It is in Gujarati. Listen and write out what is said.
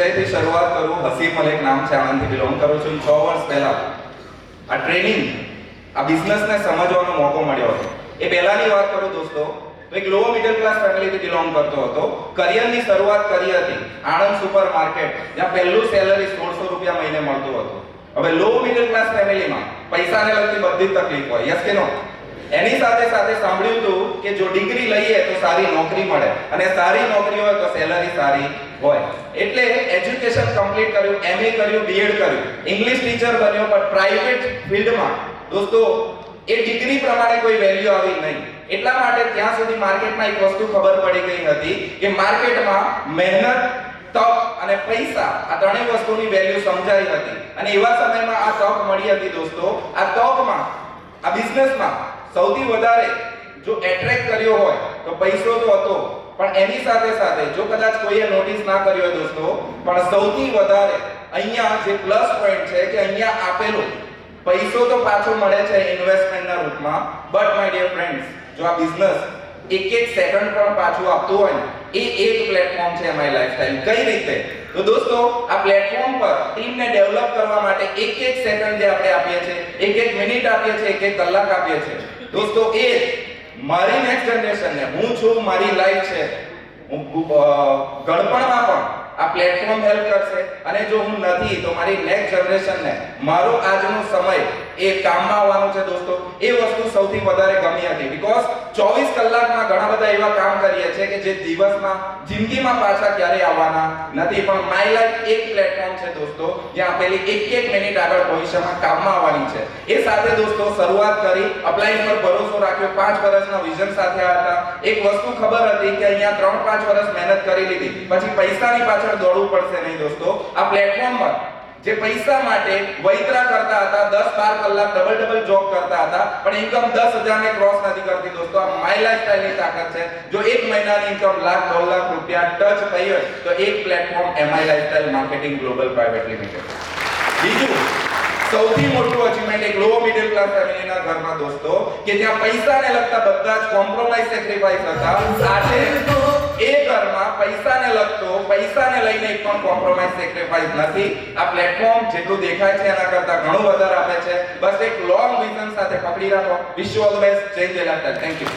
પરિચયથી શરૂઆત કરું. હસીફ મલેક નામ છે, આણંદથી બિલોંગ કરું છું. 6 વર્ષ પહેલા આ ટ્રેનિંગ, આ બિઝનેસને સમજવાનો મોકો મળ્યો હતો. એ પહેલાની વાત કરું દોસ્તો, તો એક લો મિડલ ક્લાસ ફેમિલીથી બિલોંગ કરતો હતો. કરિયરની શરૂઆત કરી હતી આણંદ સુપર માર્કેટ, જ્યાં પહેલું સેલરી 1600 રૂપિયા મહિને મળતું હતું. હવે લો મિડલ ક્લાસ ફેમિલીમાં પૈસાને લગતી બધી જ તકલીફ હોય, યસ કે નો? એની સાથે સાથે સાંભળ્યું હતું કે જો ડિગ્રી લઈએ તો સારી નોકરી મળે, અને સારી નોકરી હોય તો સેલરી સારી હોય. એટલે એજ્યુકેશન કમ્પ્લીટ કર્યું, MA કર્યું, BEd કર્યું, ઇંગ્લિશ ટીચર બન્યો, પણ પ્રાઇવેટ ફિલ્ડમાં દોસ્તો એ ડિગ્રી પ્રમાણે કોઈ વેલ્યુ આવી નહીં. એટલા માટે ત્યાં સુધી માર્કેટમાં એક વસ્તુ ખબર પડી ગઈ હતી કે માર્કેટમાં મહેનત, તક અને પૈસા, આ ત્રણેય વસ્તુની વેલ્યુ સમજાઈ હતી. અને એવા સમયમાં આ તક મળી હતી દોસ્તો. આ તકમાં, આ બિઝનેસમાં સૌથી વધારે જો એટ્રેક્ટ કર્યો હોય તો પૈસો તો હતો, પણ એની સાથે સાથે જો કદાચ કોઈએ નોટિસ ના કર્યો હોય દોસ્તો, પણ સૌથી વધારે અહીંયા જે પ્લસ પોઈન્ટ છે કે અહીંયા આપેલું પૈસો તો પાછો મળે છે ઇન્વેસ્ટમેન્ટના રૂપમાં, બટ માય ડિયર ફ્રેન્ડ્સ, જો આ બિઝનેસ એક સેકન્ડ પણ પાછું આપતું હોય ને, એ એક પ્લેટફોર્મ છે માય લાઈફસ્ટાઈલ. કઈ રીતે? તો દોસ્તો આ પ્લેટફોર્મ પર ટીમને ડેવલપ કરવા માટે એક સેકન્ડ જે આપણે આપીએ છીએ, એક મિનિટ આપીએ છીએ, એક કલાક આપીએ છીએ દોસ્તો, એ મારી નેક્સ્ટ જનરેશનને, હું છું, મારી લાઈફ છે, હું ગણપણમાં પણ આ પ્લેટફોર્મ હેલ્પ કરશે. અને જો હું નથી તો મારી નેક્સ્ટ જનરેશનને મારો આજનો સમય એ કામમાં આવવાનું છે દોસ્તો. એ વસ્તુ સૌથી વધારે ગમી હતી, બીકોઝ 24 કલાકમાં ઘણા બધા એવા કામ કરીએ છીએ કે જે દિવસમાં, જિંદગીમાં પાછા ક્યારેય આવવાના નથી. પણ માય લાઈફ એક પ્લેટફોર્મ છે દોસ્તો, જ્યાં આપેલી એક મિનિટ આગળ ભવિષ્યમાં કામમાં આવવાની છે. એ સાથે દોસ્તો શરૂઆત કરી, અપ્લાઈંગ પર ભરોસો રાખ્યો, 5 વર્ષના વિઝન સાથે આવ્યા હતા. એક વસ્તુ ખબર હતી કે અહીંયા 3-5 વર્ષ મહેનત કરી લીધી પછી પૈસાની પાછળ દોડવું પડશે નહીં દોસ્તો. આ પ્લેટફોર્મ પર જે પૈસા માટે વૈતરા કરતા હતા, 10-12 કલાક ડબલ જોબ કરતા હતા, પણ ઇન્કમ 10,000 ને ક્રોસ નથી કરતી દોસ્તો. આ માય લાઈફસ્ટાઈલની તાકાત છે. જો એક મહિનાની ઇન્કમ લાખ, 2 લાખ રૂપિયા ટચ થઈ હોય તો એક platform MI lifestyle marketing global private limited. બીજું સૌથી મોટું અચીવમેન્ટ એક લો મિડલ ક્લાસ ફેમિલીના ઘરમાં દોસ્તો, કે જ્યાં પૈસાને લગતા બધા જ કોમ્પ્રોમાઇઝ સેક્રિફાઈસ હતા. આજે એ ઘરમાં પૈસાને લગતો, પૈસાને લઈને એક પણ કોમ્પ્રોમાઇઝ સેક્રિફાઈસ નથી. આ પ્લેટફોર્મ જેટલું દેખાય છે એના કરતા ઘણું વધારે આપે છે. બસ એક લોંગ વિઝન સાથે પકડી રાખો. Wish you all the best. જય જય લાલ. Thank you.